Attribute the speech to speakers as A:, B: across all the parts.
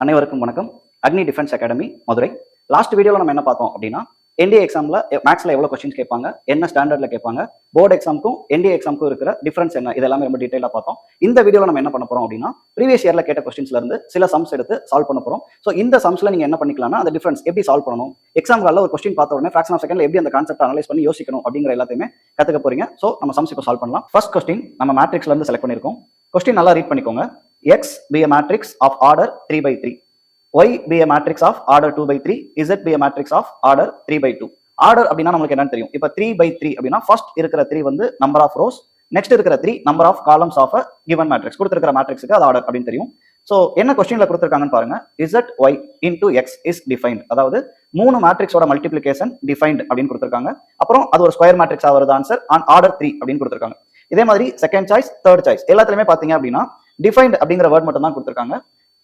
A: அனைவருக்கும் வணக்கம். அக்னி defence academy Madurai. Last வீடியோவில் நம்ம என்ன பார்த்தோம் அப்படின்னா, என்டிஏ எக்ஸாமில் மேக்ஸில் எவ்வளோ கொஸ்டின்ஸ் கேட்பாங்க, என்ன ஸ்டாண்டர்டில் கேட்பாங்க, போர்டு எக்ஸாமுக்கும் என்டிஏ எக்ஸாமுக்கும் இருக்கிற டிஃபரன்ஸ் என்ன, இதெல்லாமே ரொம்ப டீட்டெயிலாக பார்த்தோம். இந்த வீடியோவில் நம்ம என்ன பண்ண போகிறோம் அப்படின்னா, ப்ரீவியஸ் இயரில் கேட்ட கொஸ்டின்ஸ்லேருந்து சில சம்ஸ் எடுத்து சால்வ் பண்ண போகிறோம். ஸோ இந்த சம்ஸில் நீங்கள் என்ன பண்ணிக்கலாம்னா, அந்த டிஃபரன்ஸ் எப்படி சால்வ் பண்ணணும், எக்ஸாம் காலில் ஒரு கொஸ்டின் பார்த்த உடனே ஃபிராக்ஷன் ஆஃப் செகண்டில் எப்படி அந்த கான்செப்ட் அனலைஸ் பண்ணி யோசிக்கணும் அப்படிங்கிற எல்லாத்தையுமே கற்றுக்க போறீங்க. ஸோ நம்ம சம்ஸ் இப்போ சால்வ் பண்ணலாம். ஃபர்ஸ்ட் கொஸ்டின் நம்ம மேட்ரிக்ஸ்லேருந்து செலக்ட் பண்ணியிருக்கோம். கொஸ்டின் நல்லா ரீட் பண்ணிக்கோங்க. X be a matrix of order 3/3, y be a matrix of order 2/3, z be a matrix of order 3/2. Order அப்படின்னா நமக்கு என்னன்னு தெரியும். இப்போ 3/3 அப்படின்னா ஃபர்ஸ்ட் இருக்கிற 3 வந்து நம்பர் ஆஃப் ரோஸ், நெக்ஸ்ட் இருக்கிற 3 number of columns of a given matrix. கொடுத்திருக்கிற மேட்ரிக்ஸுக்கு அது ஆர்டர் அப்படின்னு தெரியும். ஸோ என்ன கொஸ்டின்ல கொடுத்திருக்காங்கன்னு பாருங்க. ZY into X is defined. அதாவது 3 மேட்ரிக்ஸோட மல்டிபிளிகேஷன் டிஃபைன்ட் அப்படின்னு கொடுத்திருக்காங்க. அப்புறம் அது ஒரு ஸ்கொயர் மேட்ரிக்ஸா வருது ஆன்சர் ஆன் ஆர்டர் 3 அப்படின்னு கொடுத்திருக்காங்க. இதே மாதிரி செகண்ட் சாய்ஸ், தேர்ட் சாய்ஸ் எல்லாத்துலயுமே பாத்தீங்க அப்படின்னா டிஃபைன்ட் அப்படிங்கிற வேர்ட் மட்டும் தான் கொடுத்திருக்காங்க.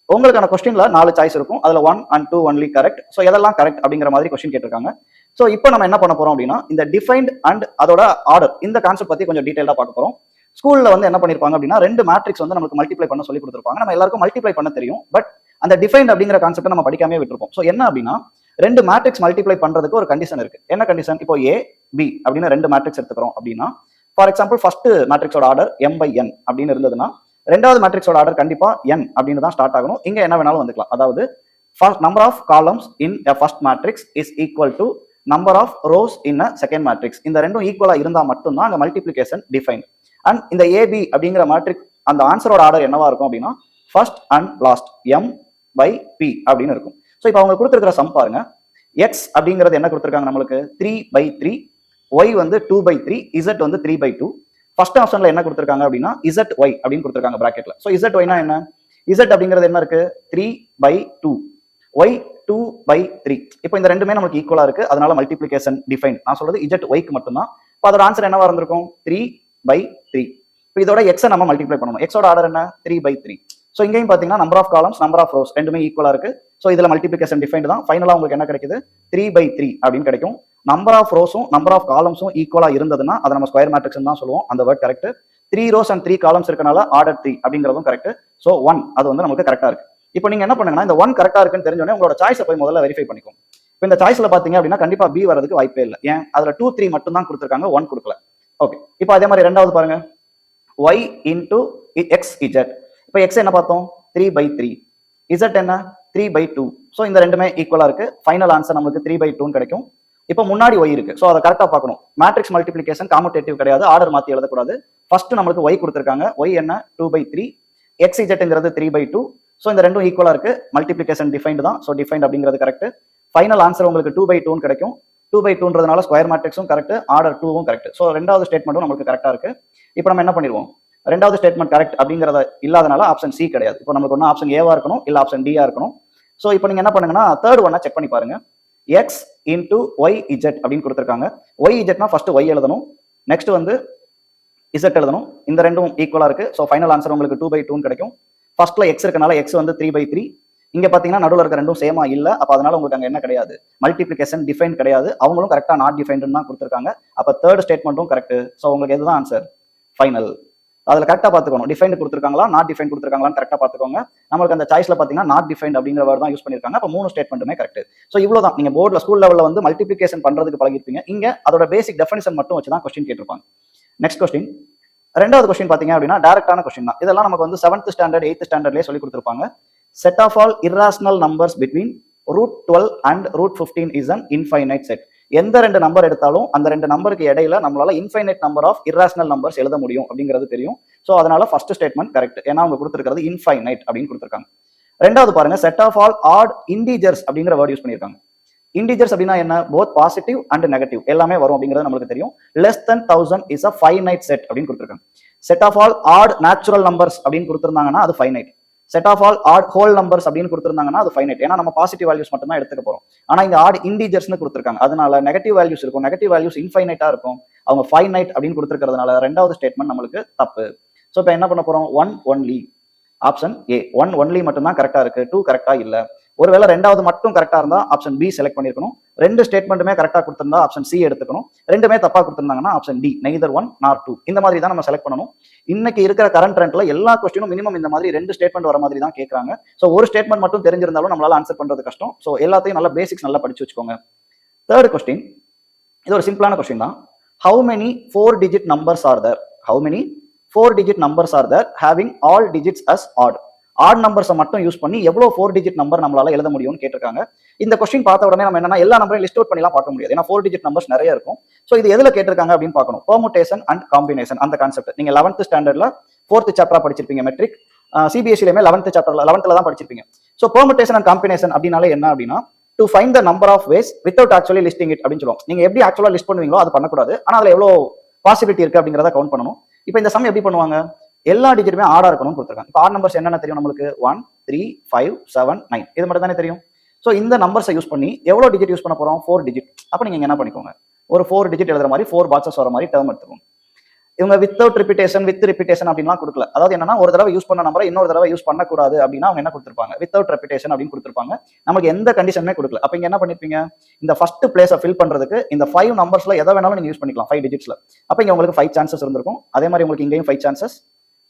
A: உங்களுக்கான கொஸ்டின்ல 4 சாய்ஸ் இருக்கும். அதுல 1 and 2 ஒன்லி கரெக்ட். ஸோ எதெல்லாம் கரெக்ட் அப்படிங்கிற மாதிரி கொஸ்டின் கேட்டிருக்காங்க. ஸோ இப்போ நம்ம என்ன பண்ண போறோம் அப்படின்னா, இந்த டிஃபைன்ட் அண்ட் அதோட ஆர்டர் இந்த கான்செப்ட் பத்தி கொஞ்சம் டீடைலா பார்க்க போறோம். ஸ்கூல்ல வந்து என்ன பண்ணிருப்பாங்க அப்படின்னா, 2 மேட்ரிக்ஸ் வந்து நமக்கு மல்டிப்ளை பண்ண சொல்லி கொடுத்துருப்பாங்க. நம்ம எல்லாருக்கும் மல்டிப்ளை பண்ண தெரியும். பட் அந்த டிஃபைன்ட் அப்படிங்கிற கான்செப்ட் நம்ம படிக்காமே விட்டுருப்போம். ஸோ என்ன அப்படின்னா, 2 மேட்ரிக்ஸ் மல்டிப்ளை பண்றதுக்கு ஒரு கண்டிஷன் இருக்கு. என்ன கண்டிஷன்? இப்போ A B அப்படின்னு 2 மேட்ரிக்ஸ் எடுத்துக்கிறோம் அப்படின்னா, ஃபார் எக்ஸாம்பிள் ஃபர்ஸ்ட் மேட்ரிக்ஸோட ஆர்டர் M/N அப்படின்னு இருந்ததுன்னா, ரெண்டாவது மேட்ரிக்ஸோட ஆர்டர் கண்டிப்பா n அப்படின்னு தான் ஸ்டார்ட் ஆகணும். இங்க என்ன வேணாலும் வந்துக்கலாம். அதாவது number of columns in a first matrix is equal to number of rows in a second matrix. இந்த ரெண்டும் ஈக்குவலா இருந்தா மட்டும் தான் அங்க மல்டிப்ளிகேஷன் டிஃபைன். அண்ட் இந்த AB அப்படிங்கிற மேட்ரிக் அந்த ஆன்சரோட ஆர்டர் என்னவா இருக்கும் அப்படின்னா, ஃபர்ஸ்ட் அண்ட் லாஸ்ட் M/P அப்படின்னு இருக்கும். ஸோ இப்போ அவங்க கொடுத்துருக்கிற சம் பாருங்க. X அப்படிங்கிறது என்ன கொடுத்துருக்காங்க நம்மளுக்கு? 3/3, Y வந்து 2/3, Z வந்து 3/2. ஃபர்ஸ்ட் ஆப்ஷன்ல என்ன கொடுத்திருக்காங்க அப்படின்னா ZY அப்படின்னு கொடுத்திருக்காங்க பிராக்கெட்ல. சோ ZY னா என்ன? Z அப்படிங்கிறது என்ன இருக்கு? 3/2, Y 2/3. இப்போ இந்த ரெண்டுமே நமக்கு ஈக்குவலா இருக்கு. அதனால மல்டிப்ளிகேஷன் டிஃபைன். நான் சொல்றது ZY க்கு மட்டும் தான். இப்போ அதோட ஆன்சர் என்னவா இருந்திருக்கும்? 3/3. இப்போ இதோட X நம்ம மல்டிப்ளை பண்ணணும். X ஓட ஆர்டர் என்ன? 3/3. சோ இங்கேயும் பாத்தீங்கன்னா number of columns, number of rows ரெண்டுமே ஈக்குவலா இருக்கு. சோ இதுல மல்டிப்ளிகேஷன் டிஃபைன்ட் தான். ஃபைனலா உங்களுக்கு என்ன கிடைக்குது? 3/3 அப்படின்னு கிடைக்கும். நம்பர் ஆஃப் ரோஸும் நம்பர் ஆஃப் காலம்ஸும் ஈக்குவலா இருந்ததுன்னா அதை நம்ம ஸ்கொயர் மேட்ரிக்ஸ் தான் சொல்லுவோம். அந்த word correct. 3 rose and 3 columns இருக்கனால ஆர்டர் 3 அப்படிங்கிறதும் கரெக்ட். சோ 1 அது வந்து நமக்கு கரெக்டா இருக்கு. இப்போ நீங்க என்ன பண்ணுங்கன்னா, இந்த 1 கரெக்டா இருக்குன்னு தெரிஞ்சோடனே உங்களோட சாய்ஸை போய் முதல்ல வெரிஃபை பண்ணிக்கோங்க. இப்போ இந்த சாய்ஸ்ல பாத்தீங்க அப்படின்னா கண்டிப்பா B வரதுக்கு வாய்ப்பே இல்லை. ஏன்? அதுல 2 3 மட்டும் தான் கொடுத்துருக்காங்க, 1 கொடுக்கல. ஓகே, இப்போ அதே மாதிரி ரெண்டாவது பாருங்க. Y into XZ. இப்போ X என்ன பார்த்தோம்? 3/3. Z என்ன? 3/2. சோ இந்த ரெண்டுமே ஈக்குவலா இருக்கு. ஃபைனல் ஆன்சர் நமக்கு 3/2 கிடைக்கும். இப்போ முன்னாடி Y இருக்கு. சோ அதை கரெக்டா பார்க்கணும். மேட்ரிக்ஸ் மல்டிப்ளிகேஷன் காமுடேட்டிவ் கிடையாது. ஆர்டர் மாத்தி எழுதக்கூடாது. ஃபர்ஸ்ட் நமக்கு Y கொடுத்திருக்காங்க. Y என்ன? 2/3. XZங்கிறது 3/2. சோ இந்த ரெண்டும் ஈக்குவலா இருக்கு. மல்டிப்ளிகேஷன் டிஃபைன்ட் தான். சோ டிஃபைன்ட் அப்படிங்கிறது கரெக்ட். ஃபைனல் ஆன்சர் உங்களுக்கு 2/2 கிடைக்கும். 2/2ன்றதுனால ஸ்கொயர் மேட்ரிக்ஸும் கரெக்ட், ஆர்டர் 2வும் கரெக்ட். சோ ரெண்டாவது ஸ்டேட்மெண்ட்டும் நமக்கு கரெக்டா இருக்கு. இப்போ நம்ம என்ன பண்ணிடுவோம்? ரெண்டாவது ஸ்டேட்மெண்ட் கரெக்ட் அப்படிங்கறத இல்லாதனால ஆப்ஷன் சி கிடையாது. இப்போ நமக்கு ஒன்று ஆப்ஷன் ஏவா இருக்கணும், இல்ல ஆப்ஷன் டியா இருக்கணும். சோ இப்போ நீங்க என்ன பண்ணுங்கன்னா, தேர்ட் ஒன்னை செக் பண்ணி பாருங்க. X into YZ அப்படின்னு கொடுத்திருக்காங்க. YZனா ஃபர்ஸ்ட் Y எழுதணும், நெக்ஸ்ட் வந்து Z எழுதணும். இந்த ரெண்டும் ஈக்குவலா இருக்கு. சோ ஃபைனல் ஆன்சர் உங்களுக்கு 2/2 கிடைக்கும். ஃபர்ஸ்ட்ல X இருக்கனால X வந்து 3/3. இங்க பாத்தீங்கன்னா நடுவுல இருக்க ரெண்டும் சேமா இல்ல. அப்ப அதனால உங்களுக்கு அங்க என்ன கிடையாது? மல்டிப்ளிகேஷன் டிஃபைன் கிடையாது. அவங்களும் கரெக்டா நாட் டிஃபைன்டு தான் கொடுத்திருக்காங்க. அப்ப தேர்ட் ஸ்டேட்மெண்ட்டும் கரெக்ட். சோ உங்களுக்கு எதுதான் ஆன்சர்? ஃபைனல். அதுல கரெக்டா பாத்துக்கணும். டிஃபைன்ட் கொடுத்திருக்காங்களா, நாட் டிஃபைன் கொடுத்திருக்காங்களான்னு கரெக்டா பாத்துக்கோங்க. நமக்கு அந்த சாய்ஸ்ல பாத்தீங்கன்னா நாட் டிஃபைன்ட் அப்படிங்கிற வேர்ட் தான் யூஸ் பண்ணிருக்காங்க. அப்ப 3 ஸ்டேட்மெண்ட்டுமே கரெக்ட். சோ இவ்வளவுதான். நீங்க போர்ட்ல ஸ்கூல் லெவல்ல வந்து மல்டிப்ளிகேஷன் பண்றதுக்கு பழகிருப்பீங்க. இங்க அதோட பேசிக் டெஃபினிஷன் மட்டும் வச்சு தான் கொஸ்டின் கேட்டிருப்பாங்க. நெக்ஸ்ட் கொஸ்டின், ரெண்டாவது கொஸ்டின் பாத்தீங்க அப்படின்னா டைரக்டான கொஸ்டின் தான். இதெல்லாம் நமக்கு வந்து 7th ஸ்டாண்டர்ட் 8th ஸ்டாண்டர்ட்லயே சொல்லி கொடுத்திருப்பாங்க. Set of all irrational numbers between √12 and √15 is an infinite set. எந்த 2 நம்பர் எடுத்தாலும் அந்த 2 நம்பருக்கு இடையில நம்மளால infinite number of irrational numbers எழுத முடியும் அப்படிங்கிறது தெரியும். சோ அதனால ஃபர்ஸ்ட் ஸ்டேட்மெண்ட் கரெக்ட். ஏன்னா அவங்க கொடுத்திருக்கிறது இன்ஃபைனைட் அப்படின்னு கொடுத்திருக்காங்க. ரெண்டாவது பாருங்க, set of all odd integers அப்படிங்கிற வேர்ட் யூஸ் பண்ணிருக்காங்க. இன்டிஜர்ஸ் அப்படின்னா என்ன? போத் பாசிட்டிவ் அண்ட் நெகட்டிவ் எல்லாமே வரும் அப்படிங்கிறது நமக்கு தெரியும். less than 1000 is a finite set அப்படின்னு கொடுத்திருக்காங்க. Set of all odd natural numbers அப்படின்னு கொடுத்திருந்தாங்கன்னா அது finite. Set of all odd whole numbers அப்படின்னு கொடுத்திருந்தாங்கன்னா அது ஃபைனைட். ஏன்னா நம்ம பாசிட்டிவ் வேல்யூஸ் மட்டும் தான் எடுத்துக்க போறோம். ஆனா இங்க ஆட் இன்டிஜர்ஸ்னு கொடுத்திருக்காங்க. அதனால நெகட்டிவ் வேல்யூஸ் இருக்கும். நெகட்டிவ் வேல்யூஸ் இன்ஃபைனைட்டா இருக்கும். அவங்க ஃபைனைட் அப்படின்னு கொடுத்திருக்கிறதுனால ரெண்டாவது ஸ்டேட்மெண்ட் நம்மளுக்கு தப்பு. சோ இப்போ என்ன பண்ண போறோம்? 1 only. ஆப்ஷன் ஏ 1 only மட்டும் தான் கரெக்டா இருக்கு. 2 கரெக்டா இல்ல. ஒருவேளை ரெண்டாவது மட்டும் கரெக்டா இருந்தா ஆப்ஷன் பி செலக்ட் பண்ணிருக்கணும். ரெண்டு ஸ்டேட்மெண்ட்டுமே கரெக்டாக கொடுத்திருந்தா ஆப்ஷன் சி எடுத்துக்கணும், ரெண்டுமே தப்பா கொடுத்திருந்தாங்கன்னா ஆப்ஷன் டி, நெய்தர் 1 நார் 2. இந்த மாதிரி தான் நம்ம செலக்ட் பண்ணணும். இன்னைக்கு இருக்கிற கரண்ட் ட்ரெண்ட்ல எல்லா கொஸ்டினும் மினிமம் இந்த மாதிரி ரெண்டு ஸ்டேட்மெண்ட் வர மாதிரி தான் கேட்கறாங்க. ஸோ ஒரு ஸ்டேட்மெண்ட் மட்டும் தெரிஞ்சிருந்தாலும் நம்மளால ஆன்சர் பண்றது கஷ்டம். ஸோ எல்லாத்தையும் நல்லா பேசிக்ஸ் நல்லா படிச்சு வச்சுக்கோங்க. தேர்ட் கொஸ்டின், இது ஒரு சிம்பிளான கொஸ்டின் தான். How many 4-digit numbers are there? How many 4-digit numbers are there having all digits as odd? Odd நம்பர்ஸை மட்டும் யூஸ் பண்ணி எவ்வளவு 4-digit நம்பர் நம்மளால எழுத முடியும்னு கேட்டிருக்காங்க. இந்த கொஸ்டின் பார்த்த உடனே நம்ம என்னன்னா எல்லா நம்பரையும் லிஸ்ட் அவுட் பண்ணிலாம் பார்க்க முடியாது, ஏன்னா 4-digit நம்பர்ஸ் நிறைய இருக்கும். ஸோ இது எதுல கேட்டிருக்காங்க அப்படின்னு பார்க்கணும். பெர்முடேஷன் அண்ட் காம்பினேஷன் அந்த கான்செப்ட் நீங்க 11th ஸ்டாண்டர்ட்ல 4th சாப்டரா படிச்சிருப்பீங்க. மெட்ரிக் சிபிஎஸ்சிலுமே 11th சாப்டர்ல 11th தான் படிச்சிருப்பீங்க. ஸோ பெர்முடேஷன் அண்ட் காம்பினேஷன் அப்படின்னாலே என்ன அப்படின்னா to find the number of ways without actually listing it அப்படின்னு சொல்லுவோம். நீங்க எப்படி ஆக்சுவலா லிஸ்ட் பண்ணுவீங்களோ அது பண்ணக்கூடாது, ஆனா அதுல எவ்வளவு பாசிபிலிட்டி இருக்கு அப்படிங்கிறத கவுண்ட் பண்ணணும். இப்போ இந்த சம் எப்படி பண்ணுவாங்க, எல்லா டிஜிட்டுமே ஆடா இருக்கணும்னு கொடுத்துருக்காங்க. இப்போ ஆட் நம்பர்ஸ் என்னென்ன தெரியும் நம்மளுக்கு, 1, 3, 5, 7, 9 இது மட்டும் தானே தெரியும். ஸோ இந்த நம்பர்ஸை யூஸ் பண்ணி எவ்வளவு டிஜிட் யூஸ் பண்ண போறோம், 4 டிஜிட். அப்போ நீங்க என்ன பண்ணிக்கோங்க, ஒரு 4 டிஜிட் எழுதுற மாதிரி 4 பாக்ஸஸ் வர மாதிரி டேர்ம் எடுத்துக்கோங்க. இவங்க வித்தவுட் ரிப்பீட்டேஷன் வித் ரிப்பீட்டேஷன் அப்படின்லாம் கொடுக்கல. அதாவது என்னன்னா ஒரு தடவை யூஸ் பண்ண நம்பரை இன்னொரு தடவை யூஸ் பண்ணக்கூடாது அப்படின்னா அவங்க என்ன கொடுத்துருப்பாங்க, வித்தவுட் ரெப்பிட்டேஷன் அப்படின்னு கொடுத்துருப்பாங்க. நமக்கு எந்த கண்டிஷனுமே கொடுக்கல. அப்ப இங்க என்ன பண்ணிருப்பீங்க, இந்த ஃபர்ஸ்ட் பிளேஸை ஃபில் பண்றதுக்கு இந்த 5 நம்பர்ஸ்ல எதை வேணாலும் நீங்க யூஸ் பண்ணிக்கலாம் 5 டிஜிட்ஸ்ல. அப்ப இங்க உங்களுக்கு 5 சான்சஸ் இருந்திருக்கும். அதே மாதிரி உங்களுக்கு இங்கேயும் 5 chances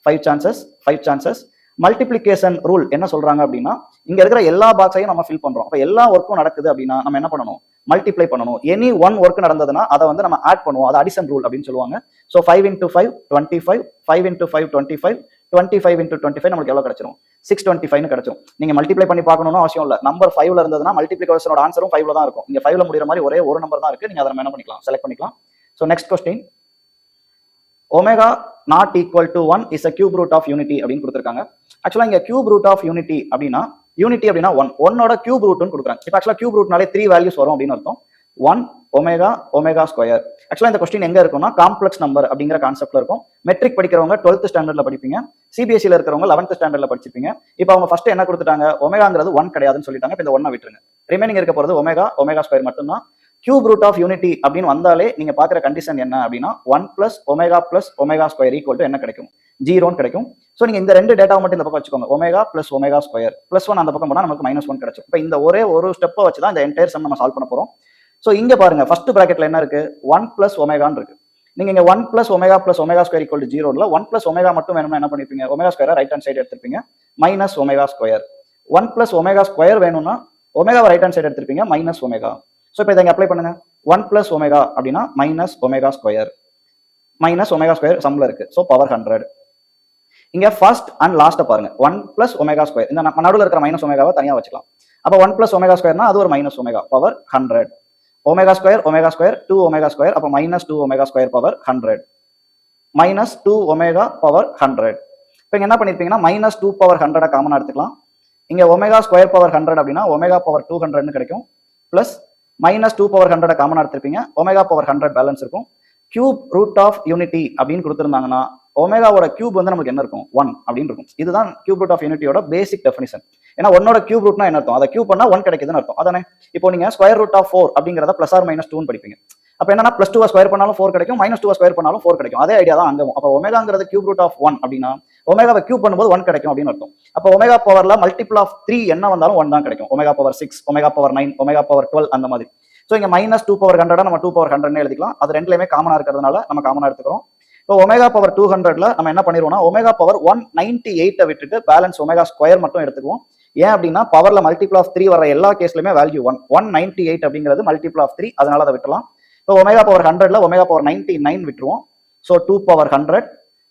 A: 5 chances 5 chances. Multiplication rule என்ன சொல்றாங்க அப்படின்னா இங்க இருக்கிற எல்லா பாக்ஸையும் நம்ம ஃபில் பண்றோம். அப்ப எல்லா ஒர்க்கும் நடக்குது அப்படின்னா நம்ம என்ன பண்ணணும், மல்டிப்ளை பண்ணணும். எனி ஒன் ஒர்க் நடந்ததுன்னா அதை வந்து நம்ம ஆட் பண்ணுவோம், அது அடிஷன் ரூல் அப்படின்னு சொல்லுவாங்க. ஸோ 5 × 5 25, 5 × 5 25, 25 × 25 நமக்கு எவ்வளவு கிடைச்சிரும், 625 கிடைச்சிரும். நீங்க மல்டிப்ளை பண்ணி பார்க்கணும்னு அவசியம் இல்லை. நம்பர் 5ல இருந்ததுன்னா மல்டிப்ளிகேஷனோட ஆன்சரும் 5ல தான் இருக்கும். இங்க 5ல முடிகிற மாதிரி ஒரே ஒரு நம்பர் தான் இருக்கு, நீங்க அதை என்ன பண்ணிக்கலாம், செலக்ட் பண்ணிக்கலாம். So next question, omega not equal to 1 is a cube root of unity அப்படின்னு கொடுத்துருக்காங்க. ஆக்சுவலா இங்க கியூப் ரூட் ஆஃப் யூனிட்டி அப்படின்னா யூனிட்டி அப்படின்னா 1 கியூப் ரூட்னு கொடுக்குறாங்க. இப்போ ஆக்சுவலா கியூப் ரூட்னாலே 3 வேல்யூஸ் வரும் அப்படின்னு அர்த்தம். 1 ஒமேகா ஒமேகா ஸ்கொயர். ஆக்சுவலா இந்த கொஸ்டின் எங்க இருக்கும்னா காம்ப்ளெக்ஸ் நம்பர் அப்படிங்கிற கான்செப்ட்ல இருக்கும். மெட்ரிக் படிக்கிறவங்க 12th ஸ்டாண்டர்ட்ல படிப்பீங்க, சிபிஎஸ்சில இருக்கிறவங்க 11th ஸ்டாண்டர்ட்ல படிச்சிருப்பீங்க. இப்போ அவங்க ஃபர்ஸ்ட் என்ன கொடுத்துட்டாங்க, ஒமேகாங்கிறது 1 கிடையாதுன்னு சொல்லிட்டாங்க. இப்போ இந்த 1 விட்டுருங்க, ரிமைனிங் இருக்க போறது ஒமேகா ஒமேகா ஸ்கொயர் மட்டும்தான். கியூப் ரூட் ஆஃப் யூனிட்டி அப்படின்னு வந்தாலே நீங்க பாக்குற கண்டிஷன் என்ன அப்படின்னா 1 + ஒமேகா ஸ்கொயர் ஈக்குவல் டு என்ன கிடைக்கும், 0 கிடைக்கும். ஸோ நீங்க இந்த ரெண்டு டேட்டாவை மட்டும் இந்த பக்கம் வச்சுக்கோங்க, ஒமேகா + ஒமேகா ஸ்கொயர் +1 அந்த பக்கம் போனா நமக்கு -1 கிடைக்கும். இப்போ இந்த ஒரே ஒரு ஸ்டெப்பை வச்சு தான் இந்த என்டையர் சம் நம்ம சால்வ் பண்ண போறோம். ஸோ இங்க பாருங்க ஃபர்ஸ்ட் பிராக்கெட்ல என்ன இருக்கு, 1 + ஒமேகான்னு இருக்கு. நீங்க இங்க 1 + omega square equal to 0 1 + omega மட்டும் வேணும்னா என்ன பண்ணிருப்பீங்க, ஒமேகா ஸ்கொயரை ரைட் ஹேண்ட் சைடு எடுத்துருப்பீங்க, -ஒமேகா ஸ்கொயர். 1 + ஒமேகா ஸ்கொயர் வேணும்னா ஒமேகாவை ரைட் ஹேண்ட் சைடு எடுத்துருப்பீங்க, -ஒமேகா. ஸோ இப்போ இதை அப்ளை பண்ணுங்க, 1 + ஒமேகா அப்படின்னா -ஒமேகா ஸ்கொயர். -ஒமேகா ஸ்கொயர் சம்ல இருக்கு, ஸோ பவர் 100. இங்க ஃபர்ஸ்ட் அண்ட் லாஸ்ட் பாருங்க, 1 + ஒமேகா ஸ்கொயர். இந்த நடுவில் இருக்கிற -ஒமேகாவை தனியா வச்சுக்கலாம். அப்போ 1 + ஒமேகா ஸ்கொயர்னா அது ஒரு -omega power 100. Omega square 2 omega square, அப்போ -2 omega square power 100, -2 omega power 100. இப்போ இங்க என்ன பண்ணிருப்பீங்கன்னா -2 பவர் 100 காமனா எடுத்துக்கலாம். இங்க ஒமேகா ஸ்கொயர் பவர் 100 அப்படின்னா ஒமேகா பவர் 200 கிடைக்கும். பிளஸ் -2 பவர் 100 காமனா எடுத்திருப்பீங்க, ஒமேகா பவர் 100 பேலன்ஸ் இருக்கும். கியூப் ரூட் ஆஃப் யூனிட்டி அப்படின்னு கொடுத்துருந்தாங்கன்னா ஒமேகாவோட கியூப் வந்து நமக்கு என்ன இருக்கும், 1 அப்படின்னு இருக்கும். இதுதான் கியூப் ரூட் ஆஃப் யூனிட்டியோட பேசிக் டெஃபினிஷன். ஏன்னா 1 கியூப் ரூட்னா என்ன அர்த்தம், அதை கியூப் பண்ணா 1 கிடைக்குதுன்னு அர்த்தம். அதானே இப்போ நீங்க ஸ்கொயர் ரூட் ஆஃப் 4 அப்படிங்கிறத +or-2 படிப்பீங்க. அப்ப என்னன்னா +2 ஸ்கொயர் பண்ணாலும் 4 கிடைக்கும், -2 ஸ்கொயர் பண்ணாலும் 4 கிடைக்கும். அதே ஐடியா தான் அங்கும். அப்போ ஒமேகாங்கிறது கியூப் ரூட் ஆஃப் 1 அப்படின்னா ஒமேகாவை கியூப் பண்ணும்போது 1 கிடைக்கும் அப்படின்னு அர்த்தம். அப்போ ஒமேகா பவர்ல மல்டிபிள் ஆஃப் 3 என்ன வந்தாலும் 1 தான் கிடைக்கும். Omega power 6, omega power 9, omega power 12 அந்த மாதிரி. ஸோ இங்க -2 பவர் 100 நம்ம 2 பவர் 100 எழுதிக்கலாம். அது ரெண்டுலயுமே காமனா இருக்கிறதுனால நம்ம காமனா எடுத்துக்கிறோம். இப்போ ஒமேகா பவர் 200ல நம்ம என்ன பண்ணிடுவோம்னா ஒமேகா பவர் 198 விட்டுட்டு பேலன்ஸ் ஒமேகா ஸ்கொயர் மட்டும் எடுத்துக்குவோம். ஏன் அப்படின்னா பவர்ல மல்டிபிள் ஆஃப் 3 வர எல்லா கேஸ்லயுமே வேல்யூ 198 அப்படிங்கிறது மல்டிபிள் ஆஃப் 3, அதனால அதை விட்டுலாம். இப்போ ஒமேகா பவர் 100ல ஒமேகா பவர் 99 விட்டுருவோம். ஸோ 2 பவர் 100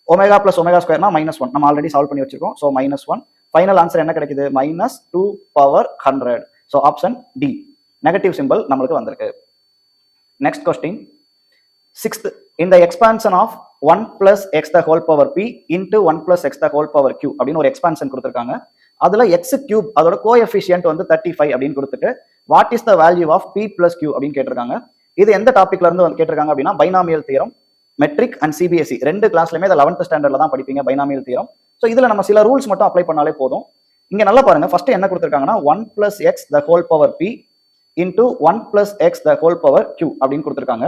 A: ஒமேகா + ஒமேகா ஸ்கொயர்னா -1 நம்ம ஆல்ரெடி சால்வ் பண்ணி வச்சிருக்கோம். ஸோ -1 ஃபைனல் ஆன்சர் என்ன கிடைக்குது, -2 power 100. So option D negative simple நம்மளுக்கு வந்திருக்கு. Next question 6th, in the expansion of 1 + x the whole power p into 1 + x the whole power q அப்படின்னு ஒரு expansion கொடுத்துருக்காங்க. அதுல x கியூப் அதோட கோஎஃபிஷியன்ட் வந்து 35 அப்படின்னு கொடுத்துட்டு what is the value of p + q அப்படின்னு கேட்டிருக்காங்க. இது எந்த டாபிக்ல இருந்து வந்து கேட்டிருக்காங்க அப்படின்னா binomial theorem. Matric and CBSE ரெண்டு கிளாஸ்லயுமே 11th ஸ்டாண்டர்ட்ல தான் படிப்பீங்க பைனாமியல் தியரம். ஸோ இதுல நம்ம சில ரூல்ஸ் மட்டும் அப்ளை பண்ணாலே போதும். இங்க நல்லா பாருங்க, ஃபர்ஸ்ட் என்ன கொடுத்துருக்காங்கன்னா 1 + x the whole power p into 1 + x the whole power q அப்படின்னு கொடுத்துருக்காங்க.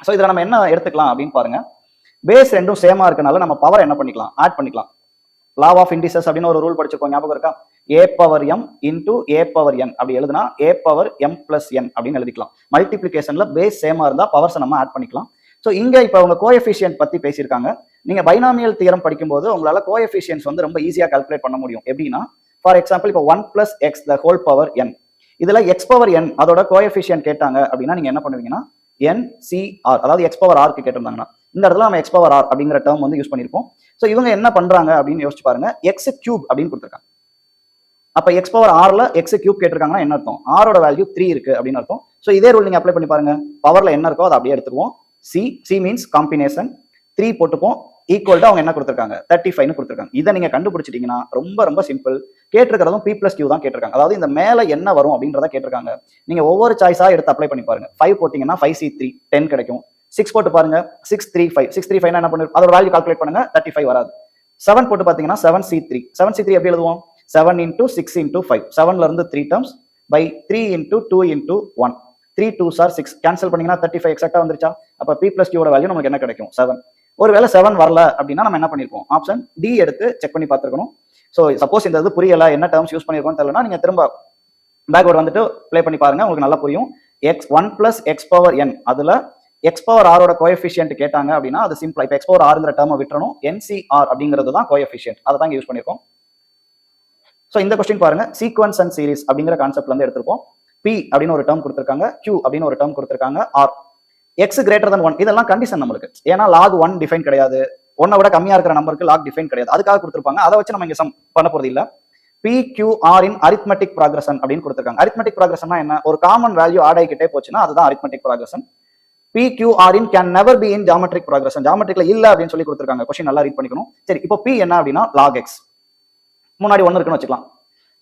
A: ஸோ இதில் நம்ம என்ன எடுத்துக்கலாம் அப்படின்னு பாருங்க, பேஸ் ரெண்டும் சேமா இருக்கனால நம்ம பவர் என்ன பண்ணிக்கலாம், ஆட் பண்ணிக்கலாம். லா ஆஃப் இண்டிசஸ் அப்படின்னு ஒரு ரூல் படிச்சிருக்கோம், ஞாபகம் இருக்கா? a power m into a power n அப்படி எழுதுனா a power m plus n அப்படின்னு எழுதிக்கலாம். மல்டிபிளிகேஷன்ல பேஸ் சேமா இருந்தா பவர்ஸ் நம்ம ஆட் பண்ணிக்கலாம். ஸோ இங்க இப்போ அவங்க கோஎஃபிஷியன்ட் பத்தி பேசியிருக்காங்க. நீங்க பைனாமியல் தியரம் படிக்கும்போது உங்களால கோஎஃபிஷியன்ஸ் வந்து ரொம்ப ஈஸியா கால்குலேட் பண்ண முடியும். எப்படின்னா ஃபார் எக்ஸாம்பிள் இப்போ 1 plus X the whole power n, இதுல எக்ஸ் பவர் n அதோட கோஎஃபிஷியன்ட் கேட்டாங்க அப்படின்னா நீங்க என்ன பண்ணுவீங்கன்னா NCR, அதாவது எக்ஸ் பவர் ஆர்க்கு கேட்டிருந்தாங்கன்னா இந்த இடத்துல நம்ம எக்ஸ் பவர் ஆர் அப்படிங்கிற டேர்ம் வந்து யூஸ் பண்ணிருப்போம். ஸோ இவங்க என்ன பண்றாங்க அப்படின்னு யோசிச்சு பாருங்க, எக்ஸ் கியூப் அப்படின்னு கொடுத்துருக்காங்க. அப்ப எக்ஸ் பவர் ஆர்ல எக்ஸ் கியூப் கேட்டிருக்காங்கன்னா என்ன அர்த்தம்? ஆரோட வேல்யூ 3 இருக்கு அப்படின்னு அர்த்தம். ஸோ இதே ரூல் நீங்க அப்ளை பண்ணி பாருங்க. பவர்ல என்ன இருக்கோ அதை அப்படியே எடுத்துருவோம். சி மீன்ஸ் காம்பினேஷன், 3 போட்டுப்போம், ஈக்குவல் டு அவங்க என்ன கொடுத்துருக்காங்க 35 கொடுத்துருக்காங்க. இதை நீங்க கண்டுபிடிச்சிட்டீங்கன்னா ரொம்ப ரொம்ப சிம்பிள். கேட்டிருக்கிறதும் P plus Q தான் கேட்டிருக்காங்க. அதாவது இந்த மேல என்ன வரும் அப்படின்றத கேட்டிருக்காங்க. நீங்க ஒவ்வொரு சாய்ஸா எடுத்து அப்ளை பண்ணி பாருங்க. 5 போட்டீங்கன்னா 5C3 10 கிடைக்கும். 6 போட்டு பாருங்க 635 என்ன பண்ணு, அதோட வேல்யூ கால்குலேட் பண்ணுங்க, 35 வராது. 7 போட்டு பாத்தீங்கன்னா 7C3 எப்படி எழுதுவோம்? 7 into 6 into 5, 7ல இருந்து 3 terms by 3 into 2 into 1, 3 2s are 6, cancel பண்ணீங்கன்னா 35 எக்ஸாக்டா வந்துருச்சா? அப்ப P plus Q ஓட வேல்யூ நமக்கு என்ன கிடைக்கும்? 7. ஒருவேளை 7 வரல அப்படின்னா நம்ம என்ன பண்ணிருக்கோம்? ஆப்ஷன் டி எடுத்து செக் பண்ணி பார்த்துருக்கணும். ஸோ சப்போஸ் இந்த இது புரியல, என்ன டேர்ம்ஸ் யூஸ் பண்ணிருக்கோம்னு தெரியலனா நீங்க திரும்ப பேக்வர்ட் வந்துட்டு ப்ளே பண்ணி பாருங்க, உங்களுக்கு நல்லா புரியும். x1 plus x power n, அதுல எக்ஸ் பவர் ஆரோட கோஎஃபிஷியன்ட் கேட்டாங்க அப்படின்னா அது சிம்பிளா இப்போ எக்ஸ் பவர் ஆறுங்கிற டேர்மை விட்டுறணும். NCR அப்படிங்கிறது தான் கோஎஃபிஷியன்ட், அதை தான் யூஸ் பண்ணிருக்கோம். ஸோ இந்த கொஸ்டின் பாருங்க, சீக்வன்ஸ் அண்ட் சீரிஸ் அப்படிங்கிற கான்செப்ட்ல இருந்து எடுத்திருப்போம். P அப்படின்னு ஒரு டேர்ம் கொடுத்திருக்காங்க, Q அப்படின்னு ஒரு டேர்ம் கொடுத்திருக்காங்க, R x greater than 1, இதெல்லாம் கண்டிஷன் நம்மளுக்கு. ஏன்னா log 1 டிஃபைன் கிடையாது, 1 விட கம்மியா இருக்கிற நம்பருக்கு log டிஃபைன் கிடையாது, அதுக்காக கொடுத்திருப்பாங்க. அதை வச்சு நம்ம இங்க சம் பண்ண போறது இல்ல. PQR இன் அரித்மெட்டிக் ப்ராக்ரஷன் அப்படின்னு கொடுத்திருக்காங்க. அரித்மெட்டிக் ப்ராக்ரஷன்னா என்ன? ஒரு காமன் வேல்யூ ஆட் ஆகிக்கிட்டே போச்சுன்னா அதுதான் arithmetic progression. PQR in can never be in geometric progression, ஜாமெட்ரிக்ல இல்ல அப்படின்னு சொல்லி கொடுத்திருக்காங்க. கொஸ்டின் நல்லா ரீட் பண்ணிக்கணும். சரி, இப்போ P என்ன அப்படின்னா log x, முன்னாடி 1 இருக்குன்னு வச்சுக்கலாம்.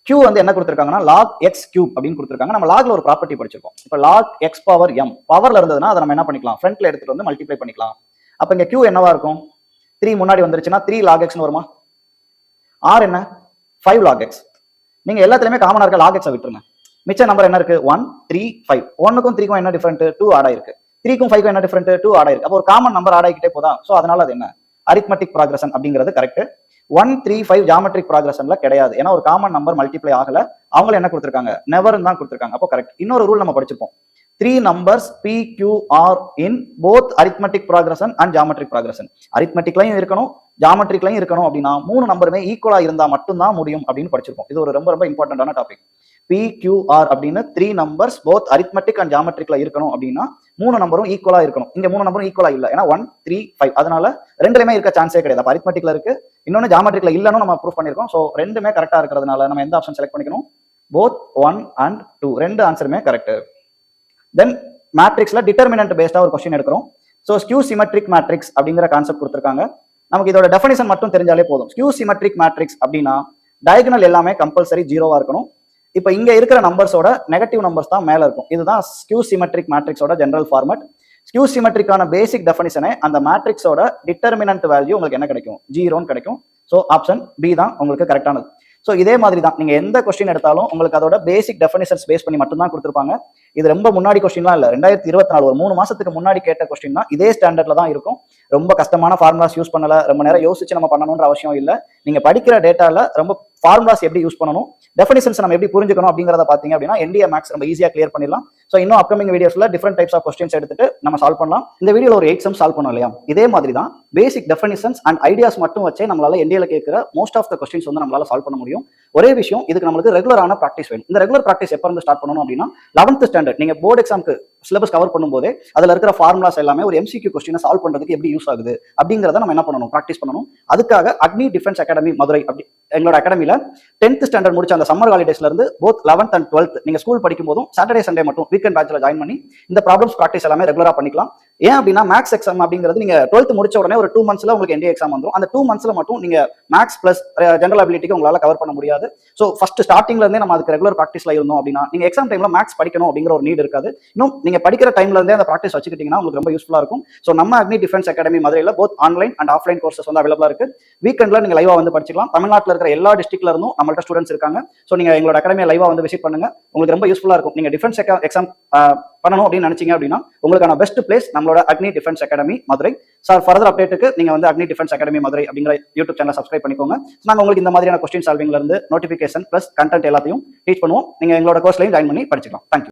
A: Q வந்து என்ன கொடுத்திருக்காங்கன்னா log x cube அப்படின்னு கொடுத்திருக்காங்க. நம்ம logல ஒரு ப்ராப்பர்ட்டி படிச்சிருக்கோம். இப்போ log x பவர் m பவர்ல இருந்ததுன்னா அதை நம்ம என்ன பண்ணிக்கலாம்? ஃப்ரண்ட்ல எடுத்துட்டு வந்து மல்டிப்ளை பண்ணிக்கலாம். அப்ப இங்க Q என்னவா இருக்கும்? 3 முன்னாடி வந்துருச்சுன்னா 3 log x னு வருமா? R என்ன? 5 log x. நீங்க எல்லாத்துலயுமே காமனா இருக்க log x விட்டுருங்க. மிச்ச நம்பர் என்ன இருக்கு? 1 3 5. 1க்கும் 3க்கும் என்ன டிஃபரண்ட்? 2 ஆட் ஆயிருக்கு. 3க்கும் 5க்கும் என்ன டிஃபரண்ட்? 2 ஆட் ஆயிருக்கு. அப்போ ஒரு காமன் நம்பர் ஆட் ஆகிக்கிட்டே போதா? சோ அதனால அது என்ன? அரித்மெட்டிக் ப்ராக்ரஷன் அப்படிங்கிறது கரெக்ட். 1 3 5 ஜாமெட்ரிக் ப்ராக்ரஷன்ல கிடையாது, ஏன்னா ஒரு காமன் நம்பர் மல்டிப்ளை ஆகல. அவங்க என்ன கொடுத்திருக்காங்க? நெவர் தான் கொடுத்திருக்காங்க. அப்போ கரெக்ட். இன்னொரு ரூல் நம்ம படிச்சிருப்போம், 3 numbers PQR in both arithmetic progression and geometric progression. அரித்மெட்டிக்லையும் இருக்கணும், ஜாமெட்ரிக்லையும் இருக்கணும் அப்படின்னா 3 நம்பருமே ஈக்குவலா இருந்தா மட்டும்தான் முடியும் அப்படின்னு படிச்சிருப்போம். இது ஒரு ரொம்ப ரொம்ப இம்பார்ட்டன்டான டாபிக். PQR அப்படின்னு 3 numbers both arithmetic and geometricல இருக்கணும் அப்படின்னா 3 நம்பரும் ஈக்குவலா இருக்கணும். இங்க 3 நம்பரும் ஈக்குவலா இல்ல, ஏன்னா 1 3 5, அதனால ரெண்டுலயுமே இருக்க சான்ஸே கிடையாது. அப்ப அரித்மெட்டிக்ல இருக்கு, இன்னொன்னு ஜாமெட்ரிக்ல இல்லன்னு நம்ம ப்ரூவ் பண்ணிருக்கோம். சோ ரெண்டுமே கரெக்டா இருக்கிறதுனால நம்ம எந்த ஆப்ஷன் செலக்ட் பண்ணிக்கணும்? both 1 and 2, ரெண்டு ஆன்சருமே கரெக்ட். தென் மேட்ரிக்ஸ்ல டிட்டர்மினன்ட் பேஸ்டா ஒரு கொஸ்டின் எடுக்கிறோம். ஸோ ஸ்கியூ சிமெட்ரிக் மேட்ரிக்ஸ் அப்படிங்கிற கான்செப்ட் கொடுத்துருக்காங்க. நமக்கு இதோட டெஃபினிஷன் மட்டும் தெரிஞ்சாலே போதும். ஸ்கியூ சிமெட்ரிக் மேட்ரிக்ஸ் அப்படின்னா டயகனல் எல்லாமே கம்பல்சரி 0வா இருக்கணும். இப்போ இங்க இருக்கிற நம்பர்ஸோட நெகட்டிவ் நம்பர்ஸ் தான் மேல இருக்கும். இதுதான் ஸ்கியூ சிமெட்ரிக் மேட்ரிக்ஸோட ஜெனரல் ஃபார்மட். ஸ்கியூ சிமெட்ரிக்கான பேசிக் டெஃபினிஷனே அந்த மேட்ரிக்ஸோட டிட்டர்மினன்ட் வேல்யூ உங்களுக்கு என்ன கிடைக்கும்? 0ன்னு கிடைக்கும். ஸோ ஆப்ஷன் பி தான் உங்களுக்கு கரெக்டானது. ஸோ இதே மாதிரி தான் நீங்க எந்த கொஸ்டின் எடுத்தாலும் உங்களுக்கு அதோட பேசிக் டெஃபினிஷன்ஸ் பேஸ் பண்ணி மட்டும் தான் கொடுத்துருப்பாங்க. இது ரொம்ப முன்னாடி கொஸ்டின்லாம் இல்ல, 2024 ஒரு 3 மாசத்துக்கு முன்னாடி கேட்ட கொஸ்டின் தான். இதே ஸ்டாண்டர்ட்ல தான் இருக்கும். ரொம்ப கஷ்டமான ஃபார்முலாஸ் யூஸ் பண்ணல, ரொம்ப நேரம் யோசிச்சு நம்ம பண்ணணும்ன்ற அவசியம் இல்ல. நீங்க படிக்கிற டேட்டால ரொம்ப ஃபார்முலாஸ் எப்படி யூஸ் பண்ணணும், டெஃபினிஷன்ஸ் நம்ம எப்படி புரிஞ்சுக்கணும் அப்படிங்கறத பாத்தீங்க அப்படின்னா NDA மேக்ஸ் ரொம்ப ஈஸியா கிளியர் பண்ணிடலாம். ஸோ இன்னும் அப்கமிங் வீடியோஸ்ல டிஃபரெண்ட் டைப்ஸ் ஆஃப் கொஸ்டின்ஸ் எடுத்துட்டு நம்ம சால்வ் பண்ணலாம். இந்த வீடியோல ஒரு 8 சம் சால்வ் பண்ணோம் இல்லையா? இதே மாதிரி தான் பேசிக் டெஃபினிஷன்ஸ் அண்ட் ஐடியாஸ் மட்டும் வச்சே நம்மளால NDAல கேட்கிற மோஸ்ட் ஆஃப் த கொஸ்டின்ஸ் வந்து நம்மளால சால்வ் பண்ண முடியும். ஒரே விஷயம், இதுக்கு நம்மளுக்கு ரெகுலரான ப்ராக்டிஸ் வேணும். இந்த ரெகுலர் ப்ராக்டிஸ் எப்ப இருந்து ஸ்டார்ட் பண்ணணும் அப்படின்னா 11th ஸ்டாண்டர்ட் நீங்க போர்டு எக்ஸாம்க்கு சிலபஸ் கவர் பண்ணும்போது அதுல இருக்கிற ஃபார்முலாஸ் எல்லாமே ஒரு MCQ கொஸ்டினை சால்வ் பண்றதுக்கு எப்படி யூஸ் ஆகுது அப்படிங்கறத நம்ம என்ன பண்ணணும்? ப்ராக்டிஸ் பண்ணணும். அதுக்காக அக்னி டிஃபென்ஸ் அகாடமி மதுரை அப்படி எங்களோட அகாடமில 10th ஸ்டாண்டர்ட் முடிச்ச அந்த சம்மர் ஹாலிடேஸ்ல இருந்து போத் 11th and 12th நீங்க ஸ்கூல் படிக்கும் போதும் சாட்டர்டே சண்டே மட்டும் வீக்கெண்ட் பேட்ச்ல ஜாயின் பண்ணி இந்த ப்ராப்ளம்ஸ் ப்ராக்டிஸ் எல்லாமே ரெகுலரா பண்ணிக்கலாம். ஏன் அப்படின்னா மேக்ஸ் எக்ஸாம் அப்படிங்கிறது நீங்க 12th முடிச்ச உடனே ஒரு 2 monthsல உங்களுக்கு NDA எக்ஸாம் வந்துரும். அந்த 2 monthsல மட்டும் நீங்க மேக்ஸ் பிளஸ் ஜெனரல் அபிலிட்டிக்கு உங்களால கவர் பண்ண முடியாது. சோ ஃபர்ஸ்ட் ஸ்டார்டிங்ல இருந்தே நம்ம அதுக்கு ரெகுலர் ப்ராக்டிஸ்ல இருந்தோம் அப்படின்னா நீங்க எக்ஸாம் டைம்ல மேக்ஸ் படிக்கணும் அப்படிங்கிற ஒரு நீட் இருக்காது. இன்னும் நீங்க படிக்கிற டைம்ல இருந்தே அந்த ப்ராக்டிஸ் வச்சுக்கிட்டீங்கன்னா உங்களுக்கு ரொம்ப யூஸ்ஃபுல்லா இருக்கும். சோ நம்ம அக்னி டிஃபென்ஸ் அகாடமி மதுரையில both online and offline courses வந்து அவைலபிளா இருக்கு. வீக்கெண்ட்ல நீங்க லைவா வந்து படிச்சுக்கலாம். தமிழ்நாட்டில் இருக்கிற எல்லா டிஸ்ட்ரிக்ட்ல இருந்தும் நம்மள்ட்ட ஸ்டூடெண்ட்ஸ் இருக்காங்க. சோ நீங்க எங்களோட அகாடமியை லைவா வந்து விசிட் பண்ணுங்க, உங்களுக்கு ரொம்ப யூஸ்ஃபுல்லா இருக்கும். நீங்க டிஃபென்ஸ் எக்ஸாம் பண்ணணும் அப்படின்னு நினைச்சீங்க அப்படின்னா உங்களுக்கான பெஸ்ட் பிளேஸ் நம்மளோட எங்களோட Agni defence academy Madurai. Sir further அப்டேட்டுக்கு நீங்க வந்து அக்னி டிஃபென்ஸ் அகாடமி மதுரை அப்படிங்கிற யூடியூப் சேனல் சப்ஸ்கிரைப் பண்ணிக்கோங்க. நாங்க உங்களுக்கு இந்த மாதிரியான கொஸ்டின் சால்விங்ல இருந்து நோட்டிபிகேஷன் பிளஸ் கண்டென்ட் எல்லாத்தையும் டீச் பண்ணுவோம். நீங்க எங்களோட கோர்ஸ்லையும் ஜாயின் பண்ணி படிச்சுக்கலாம். தேங்க்யூ.